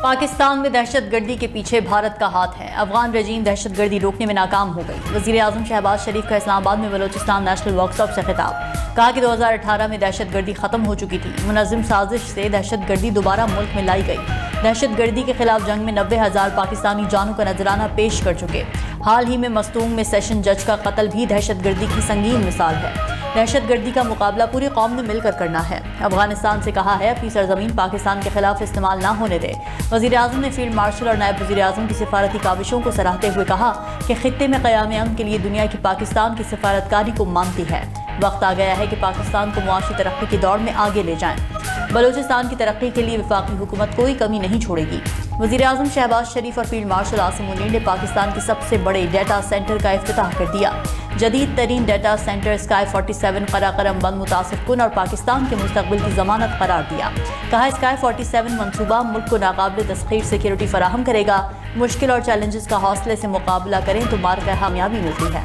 پاکستان میں دہشت گردی کے پیچھے بھارت کا ہاتھ ہے۔ افغان رجیم دہشت گردی روکنے میں ناکام ہو گئی۔ وزیر اعظم شہباز شریف کا اسلام آباد میں بلوچستان نیشنل ورکشاپ سے خطاب۔ کہا کہ 2018 میں دہشت گردی ختم ہو چکی تھی۔ منظم سازش سے دہشت گردی دوبارہ ملک میں لائی گئی۔ دہشت گردی کے خلاف جنگ میں 90,000 پاکستانی جانوں کا نذرانہ پیش کر چکے۔ حال ہی میں مستونگ میں سیشن جج کا قتل بھی دہشت گردی کی سنگین مثال ہے۔ دہشت گردی کا مقابلہ پوری قوم نے مل کر کرنا ہے۔ افغانستان سے کہا ہے اپنی سرزمین پاکستان کے خلاف استعمال نہ ہونے دے۔ وزیر اعظم نے فیلڈ مارشل اور نائب وزیر اعظم کی سفارتی کاوشوں کو سراہتے ہوئے کہا کہ خطے میں قیام امن کے لیے دنیا کی پاکستان کی سفارتکاری کو مانتی ہے۔ وقت آ گیا ہے کہ پاکستان کو معاشی ترقی کی دوڑ میں آگے لے جائیں۔ بلوچستان کی ترقی کے لیے وفاقی حکومت کوئی کمی نہیں چھوڑے گی۔ وزیر اعظم شہباز شریف اور فیلڈ مارشل عاصم منیر نے پاکستان کے سب سے بڑے ڈیٹا سینٹر کا افتتاح کر دیا۔ جدید ترین ڈیٹا سینٹر اسکائی 47 قراقرم بند متاثر کن اور پاکستان کے مستقبل کی ضمانت قرار دیا۔ کہا اسکائی 47 منصوبہ ملک کو ناقابل تسخیر سیکیورٹی فراہم کرے گا۔ مشکل اور چیلنجز کا حوصلے سے مقابلہ کریں تو مارکہ کامیابی ملتی ہے۔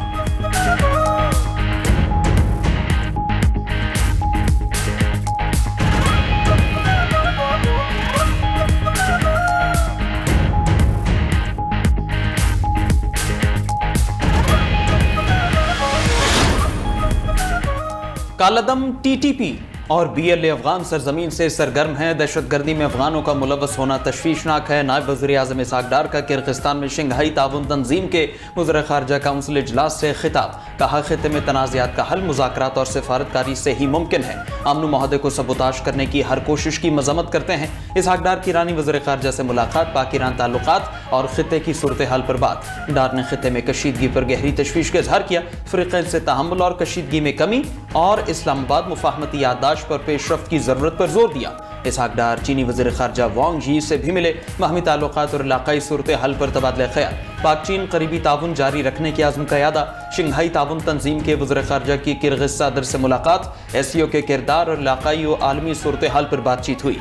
کالعدم ٹی ٹی پی اور بی ایل اے افغان سرزمین سے سرگرم ہیں۔ دہشت گردی میں افغانوں کا ملوث ہونا تشویشناک ہے۔ نائب وزیر اعظم اسحاق ڈار کا کرغزستان میں شنگھائی تعاون تنظیم کے وزراء خارجہ کونسل اجلاس سے خطاب۔ کہا خطے میں تنازعات کا حل مذاکرات اور سفارتکاری سے ہی ممکن ہے۔ امن و معاہدے کو سبوتاژ کرنے کی ہر کوشش کی مذمت کرتے ہیں۔ اسحاق ڈار کی ایرانی وزیر خارجہ سے ملاقات، پاک ایران تعلقات اور خطے کی صورتحال پر بات۔ ڈار نے خطے میں کشیدگی پر گہری تشویش کا اظہار کیا۔ فریقین سے تحمل اور کشیدگی میں کمی اور اسلام آباد مفاہمتی یادداشت پر پیش رفت کی ضرورت پر زور دیا۔ اسحاق ڈار چینی وزیر خارجہ وانگ یی سے بھی ملے۔ باہمی تعلقات اور علاقائی صورتحال پر تبادلہ خیال۔ پاک چین قریبی تعاون جاری رکھنے کے عزم کا اعادہ۔ شنگھائی تعاون تنظیم کے وزیر خارجہ کی کرغز صدر سے ملاقات۔ ایس سی او کے کردار اور علاقائی و عالمی صورتحال پر بات چیت ہوئی۔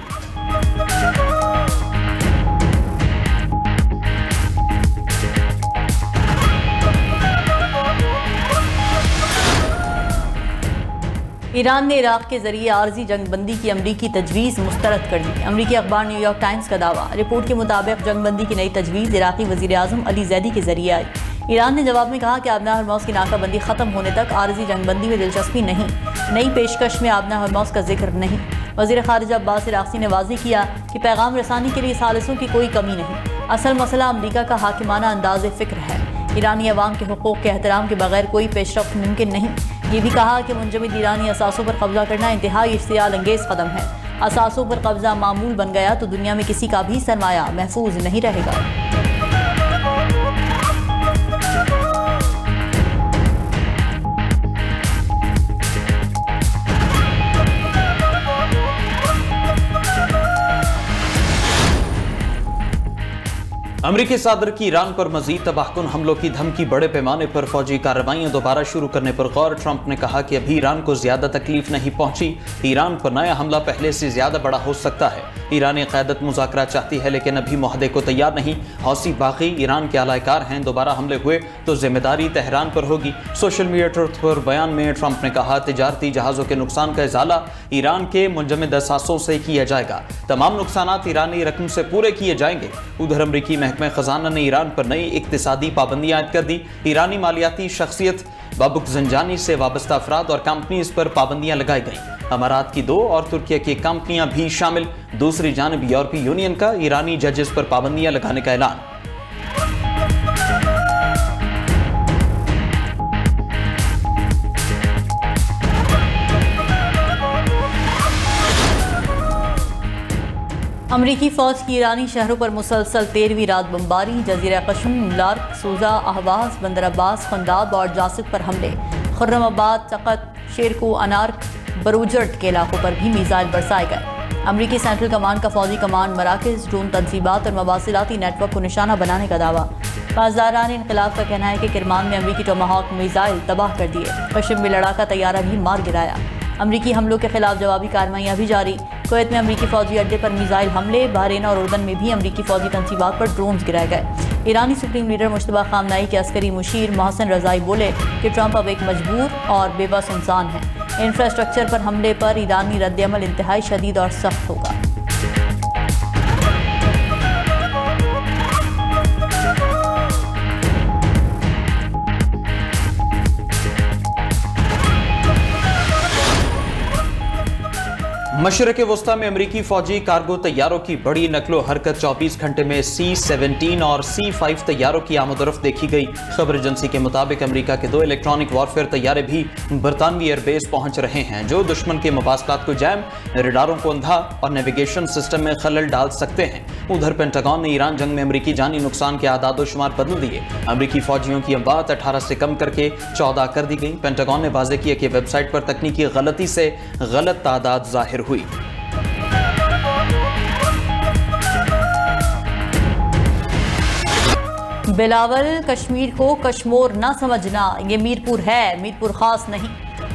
ایران نے عراق کے ذریعے عارضی جنگ بندی کی امریکی تجویز مسترد کر دی۔ امریکی اخبار نیو یارک ٹائمز کا دعویٰ۔ رپورٹ کے مطابق جنگ بندی کی نئی تجویز عراقی وزیر اعظم علی زیدی کے ذریعے آئی۔ ایران نے جواب میں کہا کہ آبنہ ہرموز کی ناکہ بندی ختم ہونے تک عارضی جنگ بندی میں دلچسپی نہیں۔ نئی پیشکش میں آبنہ ہرموز کا ذکر نہیں۔ وزیر خارجہ عباس عراقچی نے واضح کیا کہ پیغام رسانی کے لیے ثالثوں کی کوئی کمی نہیں۔ اصل مسئلہ امریکہ کا حاکمانہ انداز فکر ہے۔ ایرانی عوام کے حقوق کے احترام کے بغیر کوئی پیش رفت ممکن نہیں۔ یہ بھی کہا کہ منجمد ایرانی اثاثوں پر قبضہ کرنا انتہائی اشتعال انگیز قدم ہے۔ اثاثوں پر قبضہ معمول بن گیا تو دنیا میں کسی کا بھی سرمایہ محفوظ نہیں رہے گا۔ امریکی صدر کی ایران پر مزید تباہ کن حملوں کی دھمکی، بڑے پیمانے پر فوجی کارروائیاں دوبارہ شروع کرنے پر غور۔ ٹرمپ نے کہا کہ ابھی ایران کو زیادہ تکلیف نہیں پہنچی، ایران پر نیا حملہ پہلے سے زیادہ بڑا ہو سکتا ہے۔ ایرانی قیادت مذاکرات چاہتی ہے لیکن ابھی معاہدے کو تیار نہیں۔ حوثی باغی ایران کے اعلی کار ہیں، دوبارہ حملے ہوئے تو ذمہ داری تہران پر ہوگی۔ سوشل میڈیا ٹروتھ پر بیان میں ٹرمپ نے کہا تجارتی جہازوں کے نقصان کا ازالہ ایران کے منجمد اثاثوں سے کیا جائے گا۔ تمام نقصانات ایرانی رقم سے پورے کیے جائیں گے۔ ادھر امریکی محکمہ خزانہ نے ایران پر نئی اقتصادی پابندیاں عائد کر دی۔ ایرانی مالیاتی شخصیت بابک زنجانی سے وابستہ افراد اور کمپنیز پر پابندیاں لگائی گئیں۔ امارات کی 2 اور ترکیہ کی کمپنیاں بھی شامل۔ دوسری جانب یورپی یونین کا ایرانی ججز پر پابندیاں لگانے کا اعلان۔ امریکی فوج کی ایرانی شہروں پر مسلسل 13ویں رات بمباری۔ جزیرہ قشم، لارک، سوزا، اہواز، بندر عباس، خنداب اور جاسک پر حملے۔ خرم آباد، تقت، شیرکو، انارک، بروجرٹ کے علاقوں پر بھی میزائل برسائے گئے۔ امریکی سینٹرل کمانڈ کا فوجی کمانڈ مراکز، ڈرون تنصیبات اور مواصلاتی نیٹ ورک کو نشانہ بنانے کا دعویٰ۔ پاسداران انقلاب کا کہنا ہے کہ کرمان میں امریکی ٹوماہاک میزائل تباہ کر دیے۔ قشم میں لڑاکا طیارہ بھی مار گرایا۔ امریکی حملوں کے خلاف جوابی کارروائیاں بھی جاری۔ کویت میں امریکی فوجی اڈے پر میزائل حملے۔ بحرین اور اردن میں بھی امریکی فوجی تنصیبات پر ڈرونز گرائے گئے۔ ایرانی سپریم لیڈر مجتبیٰ خامنہئی کے عسکری مشیر محسن رضائی بولے کہ ٹرمپ اب ایک مجبور اور بے بس انسان ہے۔ انفراسٹرکچر پر حملے پر ایرانی رد عمل انتہائی شدید اور سخت ہوگا۔ मशरक़ वस्ता में अमरीकी फौजी कार्गो तैयारों की बड़ी नकलो हरकत 24 घंटे में C-17 और C-5 तैयारों की आमदोरफ्त देखी गई। खबर एजेंसी के मुताबिक अमरीका के 2 इलेक्ट्रॉनिक वॉरफेयर तैयारे भी बरतानवी एयरबेस पहुंच रहे हैं, जो दुश्मन के मवासलात को जैम, रेडारों को अंधा और नेविगेशन सिस्टम में खलल डाल सकते हैं। उधर पेंटागन ने ईरान जंग में अमरीकी जानी नुकसान के आदाद शुमार बदल दिए। अमरीकी फौजियों की अमवात 18 से कम करके 14 कर दी गई। पेंटागन ने वाज़ेह किया कि वेबसाइट पर तकनीकी गलती से गलत तादाद जाहिर हुई। बिलावल, कश्मीर को कश्मोर न समझना, ये मीरपुर है, मीरपुर खास नहीं।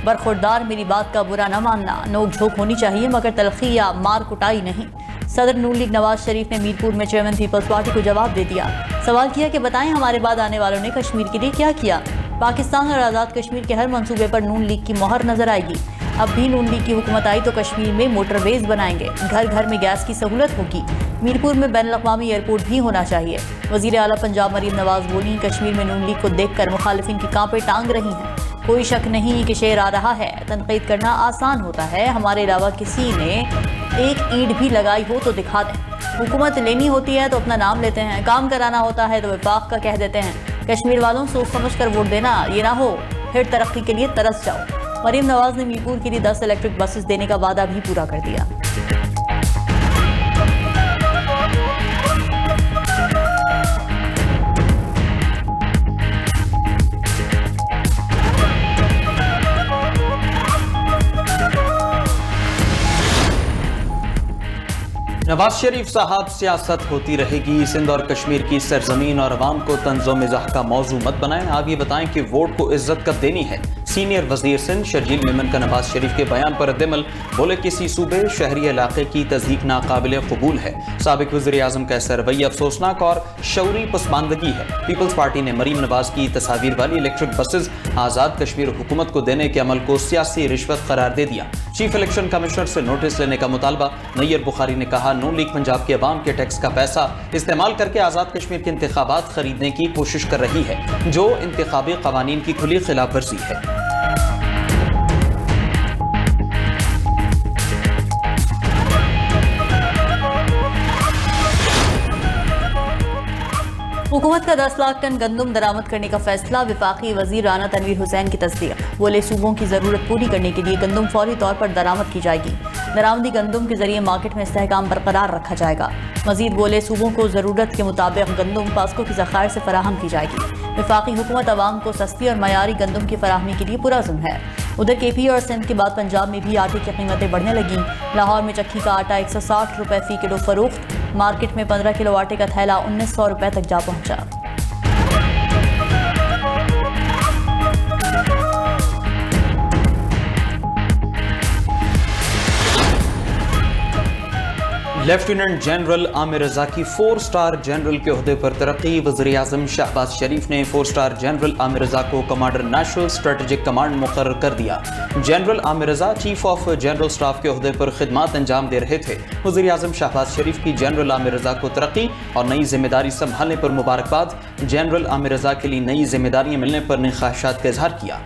बरखुरदार, मेरी बात का बुरा न मानना। नोक झोंक होनी चाहिए मगर तलखी या मार कुटाई नहीं। सदर नून लीग नवाज शरीफ ने मीरपुर में चेयरमैन पीपल्स पार्टी को जवाब दे दिया। सवाल किया कि बताएं हमारे बाद आने वालों ने कश्मीर के लिए क्या किया। पाकिस्तान और आज़ाद कश्मीर के हर मंसूबे पर नून लीग की मोहर नजर आएगी। अब भी नून लीग की हुकूमत आई तो कश्मीर में मोटरवेज बनाएंगे, घर घर में गैस की सहूलत होगी। मीरपुर में बैनुल-अक़वामी एयरपोर्ट भी होना चाहिए। वज़ीर आला पंजाब मरीम नवाज बोली, कश्मीर में नून लीग को देखकर मुखालिफिन की कांपे टांग रही हैं। कोई शक नहीं कि शेर आ रहा है। तनकीद करना आसान होता है, हमारे अलावा किसी ने एक ईंट भी लगाई हो तो दिखा दें। हुकूमत लेनी होती है तो अपना नाम लेते हैं, काम कराना होता है तो वफाक का कह देते हैं। कश्मीर वालों सोच समझ कर वोट देना, ये ना हो फिर तरक्की के लिए तरस जाओ। मरीम नवाज ने मीरपुर के लिए 10 इलेक्ट्रिक बसेस देने का वादा भी पूरा कर दिया। नवाज शरीफ साहब, सियासत होती रहेगी, सिंध और कश्मीर की सरजमीन और अवाम को तंज़ो-मिज़ाह का मौजू मत बनाएं। आप ये बताएं कि वोट को इज्जत कब देनी है। सीनियर वजीर सिंध शर्जील मेमन का नवाज शरीफ के बयान पर रद्द-ए-अमल, बोले किसी सूबे शहरी इलाके की तज़दीक नाकाबिल कबूल है। साबिक वज़ीर आज़म का ऐसा रवैया अफसोसनाक और शऊरी पसमानदगी है। पीपल्स पार्टी ने मरीम नवाज की तस्वीर वाली इलेक्ट्रिक बसेज आज़ाद कश्मीर हुकूमत को देने के अमल को सियासी रिश्वत करार दे दिया। चीफ इलेक्शन कमिश्नर से नोटिस लेने का मुतालबा। नैयर बुखारी ने कहा, नून लीग पंजाब के अवाम के टैक्स का पैसा इस्तेमाल करके आज़ाद कश्मीर के इंतखाबात खरीदने की कोशिश कर रही है, जो इंतखाबी कवानीन की खुली खिलाफ वर्जी है। हुकूमत का 10 लाख टन गंदम दरामद करने का फैसला। वफाकी वजीर राना तनवीर हुसैन की तस्दीक। बोले सूबों की ज़रूरत पूरी करने के लिए गंदम फौरी तौर पर दरामद की जाएगी। दरामदी गंदम के जरिए मार्केट में इस्तेहकाम बरकरार रखा जाएगा। मजीद बोले सूबों को ज़रूरत के मुताबिक गंदम पास्को की ज़खायर से फराहम की जाएगी। वफाकी हुकूमत अवाम को सस्ती और मयारी गंदम की फराहमी के लिए पुरअज़्म है। उधर KP और सिंध के बाद पंजाब में भी आटे की कीमतें बढ़ने लगी। लाहौर में चक्की का आटा 160 रुपये फ़ी किलो फरोख्त। मार्केट में 15 किलो आटे का थैला 1900 रुपये तक जा पहुंचा। लेफ्टिनेंट जनरल आमिर रजा की 4 स्टार जनरल के ओहदे पर तरक्की। वज़ीर आज़म शहबाज शरीफ ने 4 स्टार जनरल आमिर रजा को कमांडर नेशनल स्ट्रेटेजिक कमांड मुकर्रर कर दिया। General Aamir Raza chief of general staff के ओहदे पर खिदमत अंजाम दे रहे थे। वज़ीर आज़म शहबाज शरीफ की जनरल आमिर रजा को तरक्की और नई जिम्मेदारी संभालने पर मुबारकबाद। जनरल आमिर रजा के लिए नई जिम्मेदारियां मिलने पर ने ख्वाहिशात का इजहार किया।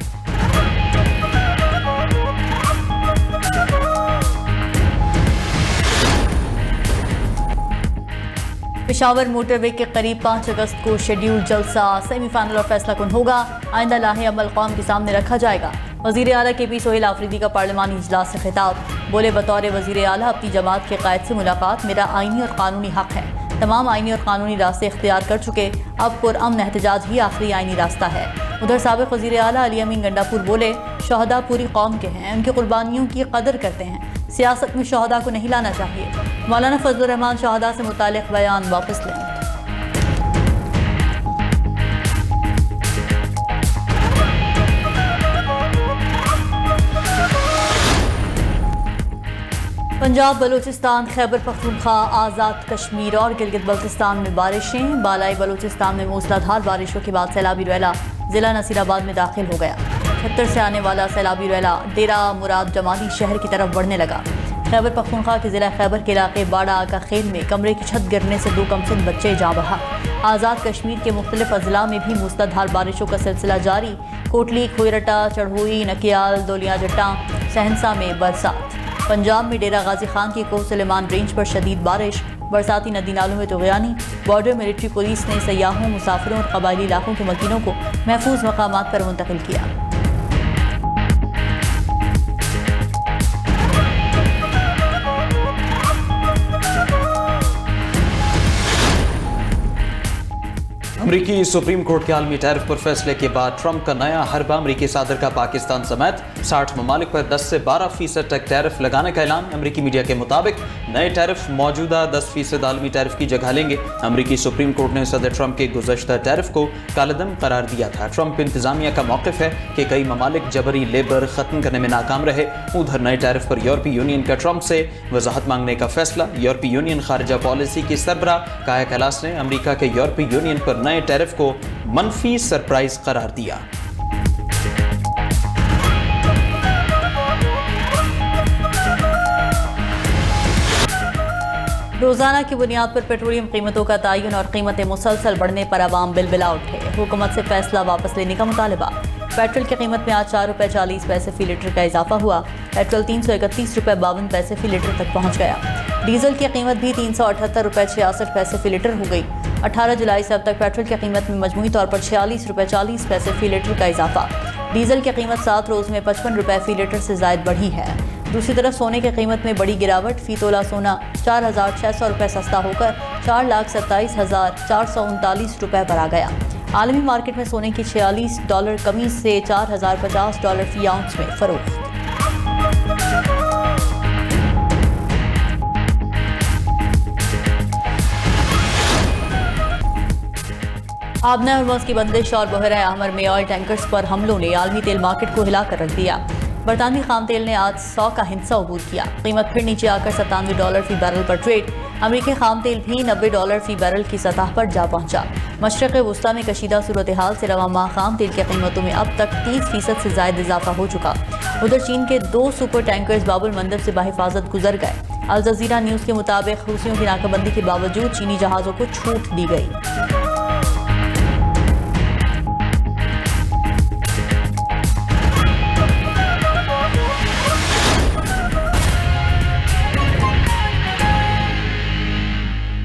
पेशावर मोटरवे के करीब 5 अगस्त को शेड्यूल जलसा सेमीफाइनल और फैसला कुन होगा। आइंदा लाहे अमल कौम के सामने रखा जाएगा। वज़ीर आला KP सोहेल आफरीदी का पार्लिमानी इजलास से खिताब। बोले, बतौर वज़ीर आला अपनी जमात के कायद से मुलाकात मेरा आइनी और कानूनी हक है। तमाम आइनी और कानूनी रास्ते इख्तियार कर चुके, अब पुरअमन एहतजाज ही आखिरी आइनी रास्ता है। उधर साबिक वज़ीर आला अली अमीन गंडापुर बोले, शहदा पूरी कौम के हैं, उनकी कुर्बानियों की कदर करते हैं। सियासत में शहदा को नहीं लाना चाहिए। मौलाना फजलुर रहमान शहदा से मुतालिक बयान वापस लें। पंजाब, बलूचिस्तान, खैबर पख्तूनख्वा, आज़ाद कश्मीर और गिलगित बल्तिस्तान में बारिशें। बालाई बलूचिस्तान में मूसलाधार बारिशों के बाद सैलाबी रैला ज़िला नसीराबाद में दाखिल हो गया। 76 से आने वाला सैलाबी रैला डेरा मुराद जमाली शहर की तरफ बढ़ने लगा। खैबर पख्तूनख्वा के ज़िला खैबर के इलाके बाड़ा आका खेल में कमरे की छत गिरने से 2 कमसिन बच्चे जाँ बहा। आज़ाद कश्मीर के मुख्तलिफ अजला में भी मूसलाधार बारिशों का सिलसिला जारी। कोटली, खोईरटा, चढ़ोई, नकियाल, दौलिया जट्टा, सहनसा में बरसात। पंजाब में डेरा गाजी खान की कोह सुलेमान रेंज पर शदीद बारिश, बरसाती नदी नालों में तुग़यानी। बॉर्डर मिलिट्री पुलिस ने सयाहों, मुसाफिरों और कबायली इलाकों के मकीनों को महफूज मकामात पर मुंतकिल किया। अमरीकी सुप्रीम कोर्ट के आलमी टैरिफ पर फैसले के बाद ट्रंप का नया हरबा। अमरीकी सदर का पाकिस्तान समेत 60 ममालिक पर 10 से 12% तक टैरिफ लगाने का ऐलान। अमरीकी मीडिया के मुताबिक नए टैरिफ मौजूदा 10% आलमी टैरिफ की जगह लेंगे। अमरीकी सुप्रीम कोर्ट ने सदर ट्रंप के गुज़श्ता टैरिफ को कालेदम करार दिया था। ट्रंप इंतजामिया का मौक़िफ़ है कि कई ममालिक जबरी लेबर ख़त्म करने में नाकाम रहे। उधर नए टैरिफ पर यूरोपीय यूनियन का ट्रंप से वजाहत मांगने का फैसला। यूरोपीय यूनियन खारजा पॉलिसी की सरबराह काया कैलास ने अमरीका के यूरोपीय यूनियन पर नए टैरिफ को मनफी सरप्राइज करार दिया। रोजाना की बुनियाद पर पेट्रोलियम कीमतों का तयन और कीमतें मुसलसल बढ़ने पर आवाम बिलबिला उठे। हुकूमत से फैसला वापस लेने का मुतालबा। पेट्रोल की कीमत में आज 4 रुपये 40 पैसे फी लीटर का इजाफा हुआ। पेट्रोल 331 रुपये 52 पैसे फी लीटर तक पहुंच गया। डीजल की कीमत भी 378 रुपये 66 पैसे फी लीटर हो गई। 18 जुलाई से अब तक पेट्रोल की कीमत में मजमूई तौर पर 46 रुपये 40 पैसे फी लीटर का इजाफा। डीजल की कीमत 7 रोज़ में 55 रुपये फी लीटर से ज़ायद बढ़ी है। दूसरी तरफ सोने की कीमत में बड़ी गिरावट। फी तोला सोना 4,600 रुपये सस्ता होकर 4,27,439 रुपये पर आ गया। आलमी मार्केट में सोने की $46 कमी से $4,050 फी आउंस में फरोख्त। आबना हरमुज़ की बंदिश और बहरा अहमर में ऑयल टैंकर्स पर हमलों ने आलमी तेल मार्केट को हिलाकर रख दिया। बरतानवी खाम तेल ने आज 100 का हिस्सा अबूर किया। कीमत फिर नीचे आकर $97 फी बैरल पर ट्रेड। अमरीकी खाम तेल भी $90 फी बैरल की सतह पर जा पहुंचा। मशरक़ वुस्ता में कशीदा सूरत हाल से रवा माह खाम तेल की कीमतों में अब तक 30% से ज़ायद इजाफा हो चुका। उधर चीन के 2 सुपर टैंकर्स बाबुल मंदब से बाहिफाजत गुजर गए। अल जज़ीरा न्यूज़ के मुताबिक हुसियों की नाकाबंदी के बावजूद चीनी जहाज़ों को छूट दी गई।